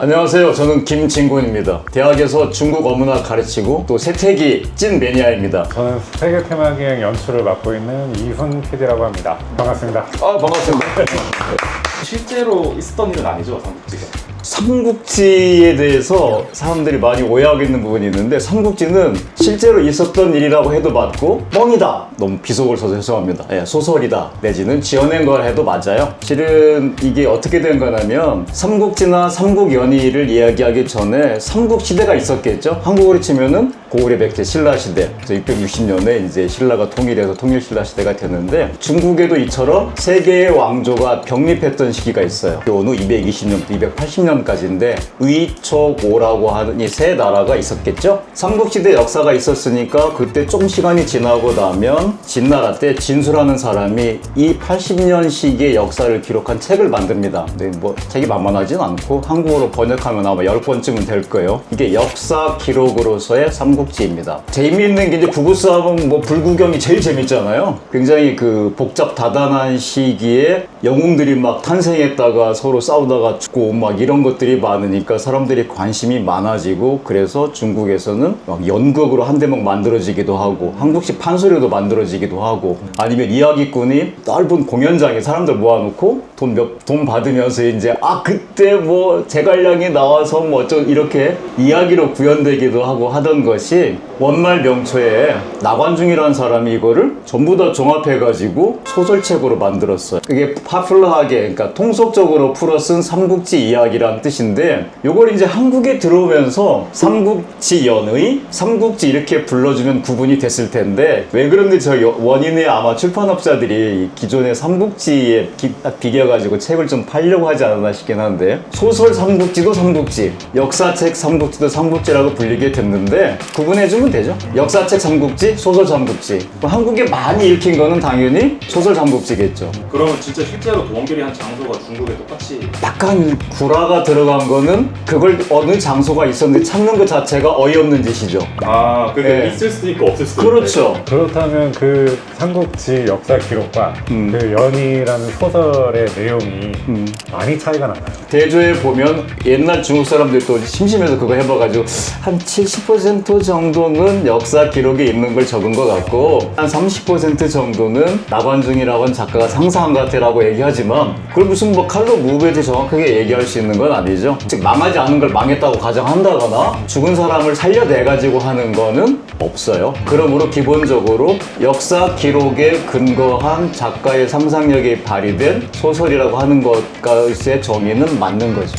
안녕하세요. 저는 김진곤입니다. 대학에서 중국 어문학 가르치고 또 세태기 찐 매니아입니다. 저는 세계 테마기행 연출을 맡고 있는 이훈 PD라고 합니다. 반갑습니다. 반갑습니다. 실제로 있었던 일은 아니죠, 삼국지가? 삼국지에 대해서 사람들이 많이 오해하고 있는 부분이 있는데, 삼국지는 실제로 있었던 일이라고 해도 맞고 뻥이다, 너무 비속을 써서 죄송합니다, 소설이다 내지는 지어낸 걸 해도 맞아요. 실은 이게 어떻게 된 거냐면, 삼국지나 삼국연의를 이야기하기 전에 삼국시대가 있었겠죠. 한국으로 치면은 고구려 백제 신라시대, 660년에 이제 신라가 통일해서 통일신라시대가 됐는데, 중국에도 이처럼 세 개의 왕조가 병립했던 시기가 있어요. 어느 220년부터 280년까지인데 의초고라고 하는 이 세 나라가 있었겠죠. 삼국시대 역사가 있었으니까 그때 좀 시간이 지나고 나면 진나라 때 진수라는 사람이 이 80년 시기의 역사를 기록한 책을 만듭니다. 근데 뭐 책이 만만하진 않고 한국어로 번역하면 아마 10권쯤은 될 거예요. 이게 역사 기록으로서의 삼국지입니다. 재미있는 게 이제 부부싸움은 뭐 불구경이 제일 재밌잖아요. 굉장히 그 복잡 다단한 시기에 영웅들이 막 탄생했다가 서로 싸우다가 죽고 막 이런 것들이 많으니까 사람들이 관심이 많아지고, 그래서 중국에서는 막 연극으로 한 대목 만들어지기도 하고 한국식 판소리도 만들어지기도 하고, 아니면 이야기꾼이 넓은 공연장에 사람들 모아놓고 돈 받으면서 이제 그때 뭐 제갈량이 나와서 뭐 이렇게 이야기로 구현되기도 하고 하던 것이, 원말 명초에 나관중이라는 사람이 이거를 전부 다 종합해가지고 소설책으로 만들었어요. 그게 파퓰러하게, 그러니까 통속적으로 풀어 쓴 삼국지 이야기란 뜻인데, 요걸 이제 한국에 들어오면서 삼국지연의, 삼국지 이렇게 불러주면 구분이 됐을 텐데, 왜 그런지 저 원인의 아마 출판업자들이 기존의 삼국지에 비겨가지고 책을 좀 팔려고 하지 않았나 싶긴 한데, 소설 삼국지도 삼국지, 역사책 삼국지도 삼국지라고 불리게 됐는데 구분해주면 되죠. 역사책 삼국지, 소설 삼국지. 한국에 많이 읽힌 거는 당연히 소설 삼국지겠죠. 그러면 진짜 실제로 도원결이 한 장소가 중국에 똑같이 약간 구라가 들어간 거는, 그걸 어느 장소가 있었는데 찾는 것 자체가 어이없는 짓이죠. 근데 네. 있을 수도 있고 없을 수도 그렇죠. 그렇다면 그 삼국지 역사 기록과 그 연희라는 소설의 내용이 많이 차이가 나나요? 대조해 보면 옛날 중국 사람들도 심심해서 그거 해봐가지고 한 70% 정도는 역사 기록에 있는 걸 적은 것 같고, 한 30% 정도는 나관중이라고 하는 작가가 상상한 것 같아라고 얘기하지만, 그걸 무슨 뭐 칼로 무브에서 정확하게 얘기할 수 있는 건 아니죠. 즉 망하지 않은 걸 망했다고 가정한다거나 죽은 사람을 살려내가지고 하는 거는 없어요. 그러므로 기본적으로 역사 기록에 근거한 작가의 상상력이 발휘된 소설이라고 하는 것과의 정의는 맞는 거죠.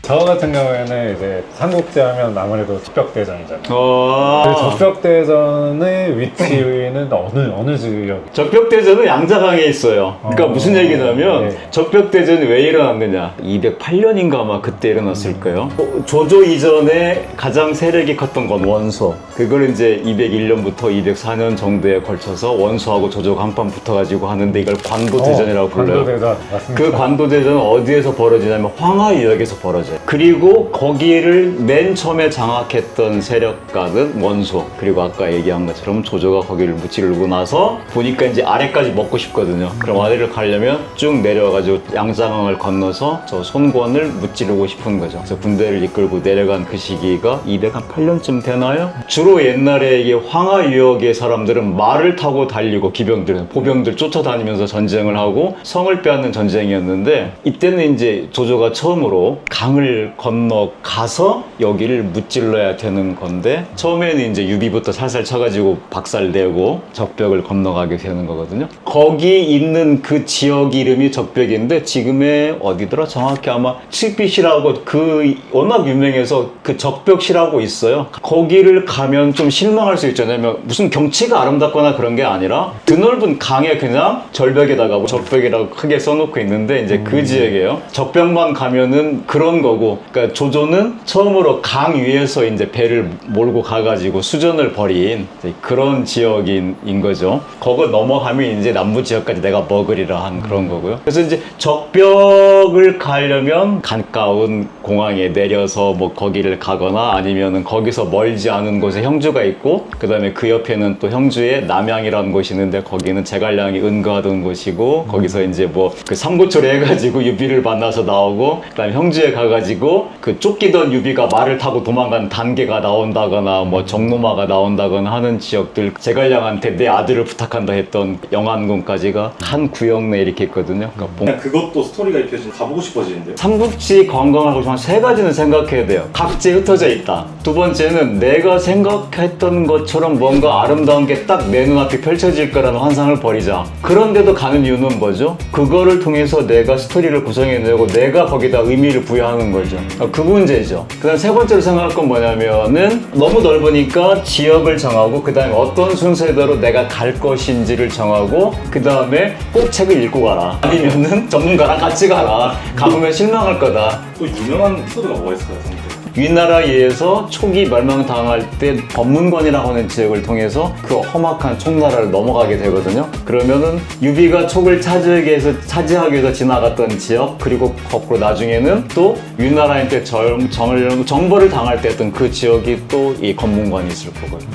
저 같은 경우에는 이제 삼국지 하면 아무래도 적벽대전이잖아요. 그 적벽대전의 위치는 어느 지역? 적벽대전은 양자강에 있어요. 그러니까 무슨 얘기냐면, 네. 적벽대전이 왜 일어났느냐, 208년인가 아마 그때 일어났을 거예요. 조조 이전에 가장 세력이 컸던 건 원소. 그걸 이제 201년부터 204년 정도에 걸쳐서 원소하고 조조가 한판 붙어가지고 하는데, 이걸 관도대전이라고 불러요. 관도대전 맞습니다. 그 관도대전은 어디에서 벌어지냐면 황하유역에서 벌어져요. 그리고 거기를 맨 처음에 장악했던 세력가는 원소, 그리고 아까 얘기한 것처럼 조조가 거기를 무찌르고 나서 보니까 이제 아래까지 먹고 싶거든요. 그럼 아래를 가려면 쭉 내려와가지고 양자강을 건너서 저 손권을 무찌르고 싶은 거죠. 그래서 군대를 이끌고 내려간 그 시기가 208년쯤 되나요? 주로 옛날에 이게 황하유역의 사람들은 말을 타고 달리고, 기병들은 보병들 쫓아다니면서 전쟁을 하고 성을 빼앗는 전쟁이었는데, 이때는 이제 조조가 처음으로 강을 건너가서 여기를 무찔러야 되는 건데, 처음에는 이제 유비부터 살살 쳐가지고 박살내고 적벽을 건너가게 되는 거거든요. 거기 있는 그 지역 이름이 적벽인데, 지금의 어디더라 정확히 아마 칠빛이라고, 그 워낙 유명해서 그 적벽시라고 있어요. 거기를 가면 좀 실망할 수 있잖아요. 무슨 경치가 아름답거나 그런 게 아니라 드넓은 강에 그냥 절벽에다가 적벽이라고 크게 써놓고 있는데, 이제 그 지역이에요. 적벽만 가면은 그런 거고, 그러니까 조조는 처음으로 강 위에서 이제 배를 몰고 가가지고 수전을 벌인 그런 지역인 거죠. 그거 넘어가면 이제 남부 지역까지 내가 먹으리라 한 그런 거고요. 그래서 이제 적벽을 가려면 가까운 공항에 내려서 뭐 거기를 가거나, 아니면은 거기서 멀지 않은 곳에 형주가 있고, 그 다음에 그 옆에는 또 형주에 남양이라는 곳이 있는데, 거기는 제갈량이 은거하던 곳이고, 거기서 이제 뭐 그 삼고초리 해가지고 유비를 만나서 나오고, 그 다음에 형주에 가가지고 가가지고 그 쫓기던 유비가 말을 타고 도망간 단계가 나온다거나 뭐 정노마가 나온다거나 하는 지역들, 제갈량한테 내 아들을 부탁한다 했던 영안군까지가 한 구역 내에 이렇게 있거든요. 그러니까 그냥 그것도 스토리가 입혀진 가보고 싶어지는데요. 삼국지 관광하고 한 세 가지는 생각해야 돼요. 각지에 흩어져 있다. 두 번째는 내가 생각했던 것처럼 뭔가 아름다운 게 딱 내 눈앞에 펼쳐질 거라는 환상을 버리자. 그런데도 가는 이유는 뭐죠? 그거를 통해서 내가 스토리를 구성해내고 내가 거기다 의미를 부여하는 거죠. 그 문제죠. 그 다음 세 번째로 생각할 건 뭐냐면은 너무 넓으니까 지역을 정하고 그 다음에 어떤 순서대로 내가 갈 것인지를 정하고 그 다음에 꼭 책을 읽고 가라. 아니면은 전문가랑 같이 가라. 가보면 실망할 거다. 또 유명한 에피소드가 뭐가 있을까요, 삼국지? 위나라에서 초기 멸망당할 때 법문관이라고 하는 지역을 통해서 그 험악한 총나라를 넘어가게 되거든요. 그러면은 유비가 촉을 차지하기 위해서 지나갔던 지역, 그리고 거꾸로 나중에는 또 위나라한테 정벌을 당할 때 했던 그 지역이 또 이 검문관이 있을 거거든요.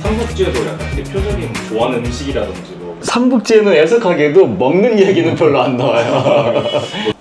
삼국지에도 약간 대표적인 좋아하는 음식이라든지 뭐 삼국지에는 애석하게도 먹는 얘기는 별로 안 나와요.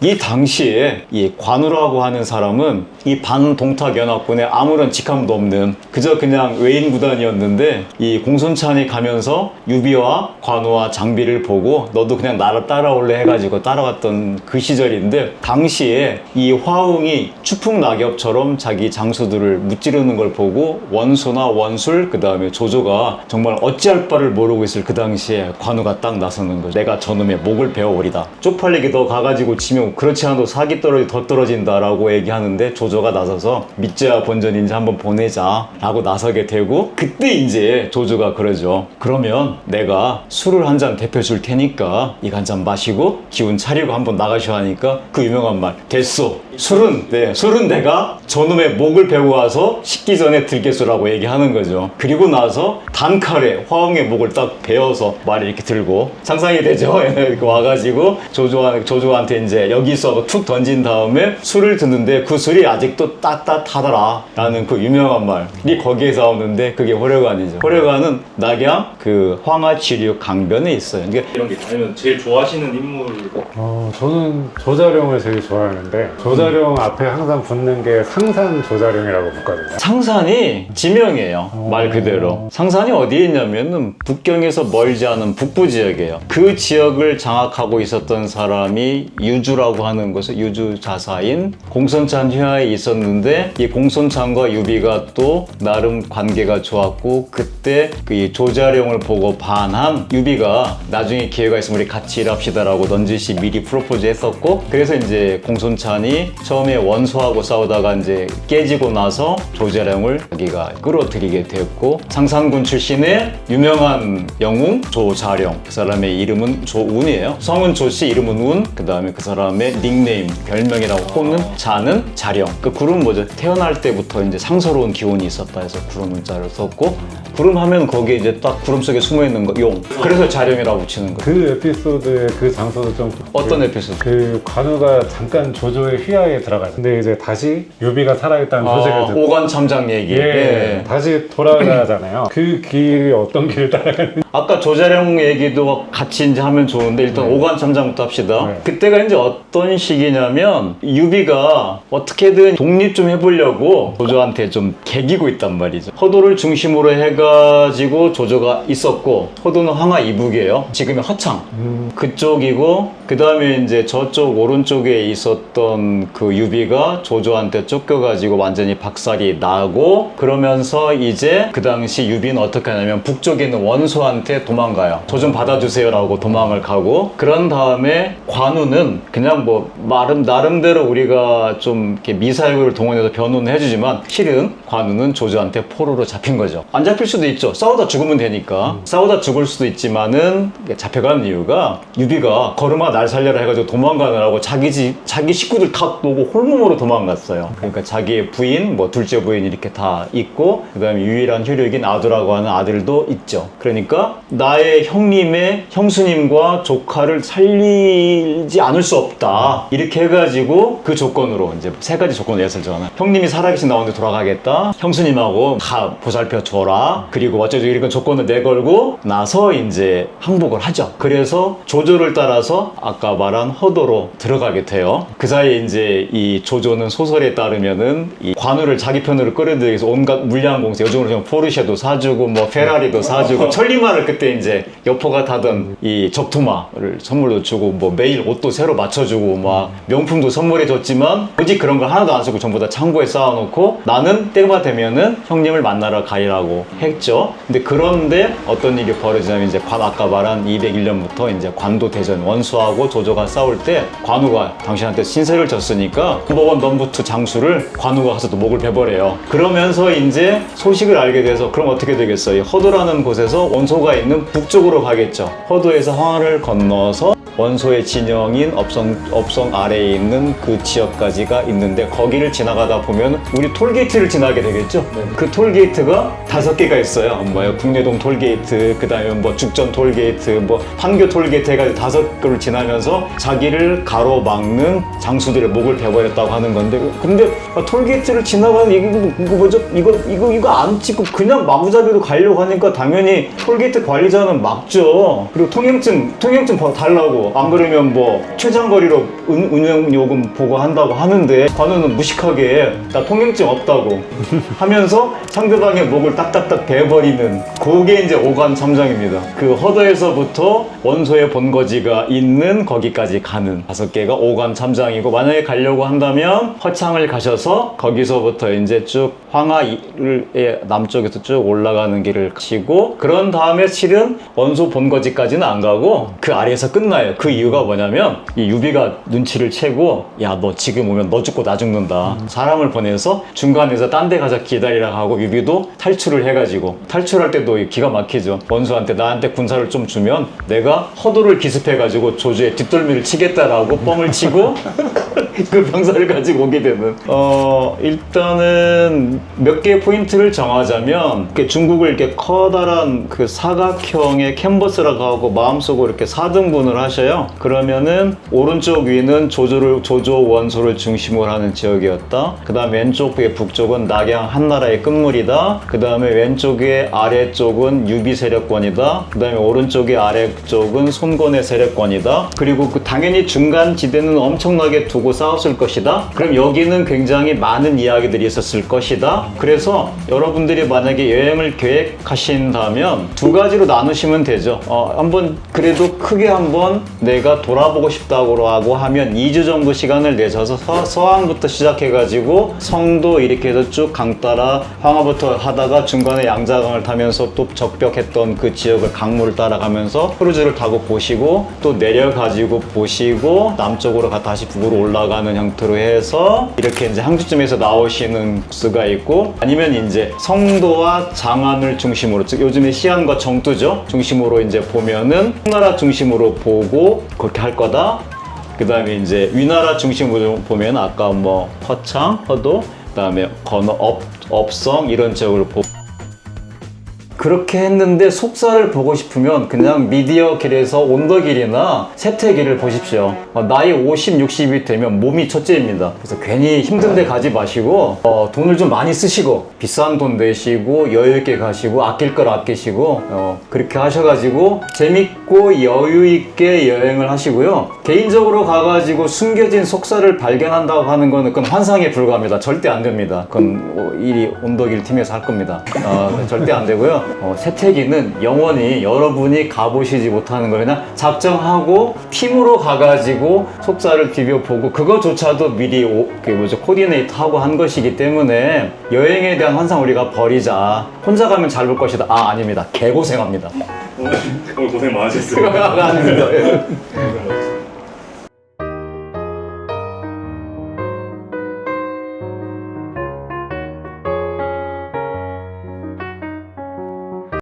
이 당시에 이 관우라고 하는 사람은 이 반동탁연합군에 아무런 직함도 없는 그저 그냥 외인 구단이었는데, 이 공손찬이 가면서 유비와 관우와 장비를 보고 너도 그냥 나를 따라올래 해가지고 따라갔던 그 시절인데, 당시에 이 화웅이 추풍낙엽처럼 자기 장수들을 무찌르는 걸 보고 원소나 원술, 그 다음에 조조가 정말 어찌할 바를 모르고 있을 그 당시에 관우가 딱 나서는 거죠. 내가 저놈의 목을 베어오리다. 쪽팔리게 너 가가지고 지면 그렇지 않아도 사기 더 떨어진다라고 얘기하는데, 조조가 나서서 믿자야 본전인지 한번 보내자 라고 나서게 되고, 그때 이제 조조가 그러죠. 그러면 내가 술을 한 잔 대표 줄 테니까 이거 한 잔 마시고 기운 차리고 한번 나가셔 하니까 그 유명한 말, 됐어. 술은 내가 저놈의 목을 베고 와서 식기 전에 들겠소라고 얘기하는 거죠. 그리고 나서 단칼에 화웅의 목을 딱 베어서 말을 이렇게 들고, 상상이 되죠? 이렇게 와가지고 조조한테 이제 여기 있어 툭 던진 다음에 술을 듣는데 그 술이 아직도 따뜻하더라 라는 그 유명한 말이 거기에 나오는데, 그게 호려관이죠. 호려관은 낙양 그 황하지류 강변에 있어요. 그러니까 이런 게 아니면 제일 좋아하시는 인물 저는 조자룡을 제일 좋아하는데, 조자룡 앞에 항상 붙는 게 상산 조자룡이라고 붙거든요. 상산이 지명이에요. 말 그대로. 상산이 어디에 있냐면은 북경에서 멀지 않은 북부 지역이에요. 그 지역을 장악하고 있었던 사람이 유주라고 하는 곳에 유주 자사인 공손찬 휘하에 있었는데, 이 공손찬과 유비가 또 나름 관계가 좋았고, 그때 그 조자룡을 보고 반한 유비가 나중에 기회가 있으면 우리 같이 일합시다라고 넌지시 미리 프로포즈 했었고, 그래서 이제 공손찬이 처음에 원소하고 싸우다가 이제 깨지고 나서 조자룡을 자기가 끌어들이게 됐고, 상산군 출신의 유명한 영웅 조자룡, 그 사람의 이름은 조운이에요. 성은 조씨, 이름은 운. 그 다음에 그 사람의 닉네임, 별명이라고 꼽는 자는 자룡. 그 구름 뭐죠? 태어날 때부터 이제 상서로운 기운이 있었다 해서 구름 문자를 썼고, 구름 하면 거기에 이제 딱 구름 속에 숨어 있는 거 용. 그래서 자룡이라고 붙이는 거예요. 그 에피소드의 그 장소도 좀 어떤 에피소드? 그 관우가 잠깐 조조의 휘하에 들어가요. 근데 이제 다시 유비가 살아있다는 소식을 듣고 오관 참장 얘기. 예. 다시 돌아가잖아요. 그 길이 어떤 길을 따라가는지. 아까 조자룡 얘기도 같이 이제 하면 좋은데, 일단 오관 참장부터 합시다. 네. 그때가 이제 어떤 시기냐면, 유비가 어떻게든 독립 좀 해보려고 조조한테 좀 개기고 있단 말이죠. 허도를 중심으로 해가지고 조조가 있었고, 허도는 황하 이북이에요. 지금의 허창 그쪽이고, 그 다음에 이제 저쪽 오른쪽에 있었던 그 유비가 조조한테 쫓겨가지고 완전히 박살이 나고, 그러면서 이제 그 당시 유비는 어떻게 하냐면 북쪽에 있는 원소한테 도망가요. 저 좀 받아주세요 라고 도망을 가고, 그런 다음에 관우는 그냥 뭐 나름대로 우리가 좀 이렇게 미사일을 동원해서 변호는 해주지만, 실은 관우는 조조한테 포로로 잡힌 거죠. 안 잡힐 수도 있죠. 싸우다 죽으면 되니까. 싸우다 죽을 수도 있지만은 잡혀가는 이유가, 유비가 걸음아 날 살려라 해가지고 도망가느라고 자기 식구들 다 보고 홀몸으로 도망갔어요. 그러니까 자기의 부인, 뭐 둘째 부인 이렇게 다 있고, 그 다음에 유일한 효력인 아두라고 하는 아들도 있죠. 그러니까 나의 형님의 형수님과 조카를 살리지 않을 수 없다. 이렇게 해가지고 그 조건으로 이제 세 가지 조건을 냈었잖아. 형님이 살아계신 나온데 돌아가겠다. 형수님하고 다 보살펴 줘라. 그리고 어쩌죠 이런 조건을 내걸고 나서 이제 항복을 하죠. 그래서 조조를 따라서 아까 말한 허도로 들어가게 돼요. 그 사이에 이제 이 조조는 소설에 따르면은 이 관우를 자기 편으로 끌어들이기 위해서 온갖 물량 공세, 요즘으로 좀 포르쉐도 사주고 뭐 페라리도 사주고 천리마를 그때 이제 여포가 타던 이 적투마를 선물로 주고 뭐 매일 옷도 새로 맞춰주고 막 명품도 선물해 줬지만 오직 그런 걸 하나도 안 쓰고 전부 다 창고에 쌓아놓고 나는 때가 되면은 형님을 만나러 가리라고 했죠. 근데 그런데 어떤 일이 벌어지냐면 이제 아까 말한 201년부터 이제 관도 대전, 원수하고 조조가 싸울 때 관우가 당신한테 신세를 졌으니까 넘버원 넘버투 장수를 관우가 가서 또 목을 베버려요. 그러면서 이제 소식을 알게 돼서 그럼 어떻게 되겠어요? 허도라는 곳에서 원소가 있는 북쪽으로 가겠죠. 허도에서 황하를 건너서 원소의 진영인 업성 아래에 있는 그 지역까지가 있는데 거기를 지나가다 보면 우리 톨게이트를 지나게 되겠죠. 그 톨게이트가 5개가 있어요. 뭐요? 국내동 톨게이트, 그 다음에 뭐 죽전 톨게이트, 뭐 판교 톨게이트 해가지고 5개를 지나면서 자기를 가로막는 장수들의 목을 베버렸다고 하는 건데, 근데 톨게이트를 지나가는 이거 뭐죠? 이거 안 찍고 그냥 마구잡이로 가려고 하니까 당연히 톨게이트 관리자는 막죠. 그리고 통행증 달라고. 안 그러면 뭐 최장거리로 운영요금 보고한다고 하는데 관우는 무식하게 나 통행증 없다고 하면서 상대방의 목을 딱딱딱 베버리는 그게 이제 오간참장입니다. 그 허도에서부터 원소의 본거지가 있는 거기까지 가는 5개가 오간참장이고, 만약에 가려고 한다면 허창을 가셔서 거기서부터 이제 쭉 황하의 남쪽에서 쭉 올라가는 길을 가시고, 그런 다음에 실은 원소 본거지까지는 안 가고 그 아래에서 끝나요. 그 이유가 뭐냐면 이 유비가 눈치를 채고 야 너 지금 오면 너 죽고 나 죽는다. 사람을 보내서 중간에서 딴 데 가서 기다리라 하고 유비도 탈출을 해가지고, 탈출할 때도 기가 막히죠. 원수한테 나한테 군사를 좀 주면 내가 허도를 기습해가지고 조조의 뒷덜미를 치겠다라고 뻥을 치고 그 병사를 가지고 오게 되는. 일단은 몇 개의 포인트를 정하자면 중국을 이렇게 커다란 그 사각형의 캔버스라고 하고 마음속으로 이렇게 4등분을 하셔요. 그러면은 오른쪽 위는 조조 원소를 중심으로 하는 지역이었다. 그 다음 왼쪽의 북쪽은 낙양 한나라의 끝물이다. 그 다음에 왼쪽의 아래쪽은 유비 세력권이다. 그 다음에 오른쪽의 아래쪽은 손권의 세력권이다. 그리고 그 당연히 중간 지대는 엄청나게 두고 싸웠을 것이다. 그럼 여기는 굉장히 많은 이야기들이 있었을 것이다. 그래서 여러분들이 만약에 여행을 계획하신다면 2가지로 나누시면 되죠. 한번 그래도 크게 한번 내가 돌아보고 싶다고 하고 하면 2주 정도 시간을 내셔서 서항부터 시작해가지고 성도 이렇게 해서 쭉 강 따라 황하부터 하다가 중간에 양자강을 타면서 또 적벽했던 그 지역을 강물을 따라가면서 크루즈를 타고 보시고 또 내려가지고 보시고 남쪽으로 다시 북으로 올라가는 형태로 해서 이렇게 이제 항주쯤에서 나오시는 코스가 있고, 아니면 이제 성도와 장안을 중심으로, 즉 요즘에 시안과 정두죠 중심으로 이제 보면은 청나라 중심으로 보고 그렇게 할 거다. 그 다음에 이제 위나라 중심으로 보면 아까 뭐 허창, 허도, 그 다음에 업성 이런 지역을 보고 그렇게 했는데 속사를 보고 싶으면 그냥 미디어 길에서 온더길이나 세태길을 보십시오. 나이 50, 60이 되면 몸이 첫째입니다. 그래서 괜히 힘든 데 가지 마시고 돈을 좀 많이 쓰시고 비싼 돈 내시고 여유있게 가시고 아낄 걸 아끼시고 그렇게 하셔가지고 재밌고 여유있게 여행을 하시고요. 개인적으로 가가지고 숨겨진 속사를 발견한다고 하는 거는 그건 환상에 불과합니다. 절대 안 됩니다. 그건 이 온더길 팀에서 할 겁니다. 절대 안 되고요. 세태기는 영원히 여러분이 가보시지 못하는 걸 그냥 작정하고 팀으로 가가지고 속사를 비벼보고 그거조차도 미리 코디네이트 하고 한 것이기 때문에 여행에 대한 환상 우리가 버리자. 혼자 가면 잘 볼 것이다. 아닙니다. 개고생합니다. 오늘 고생 많으셨어요. 아닙니다.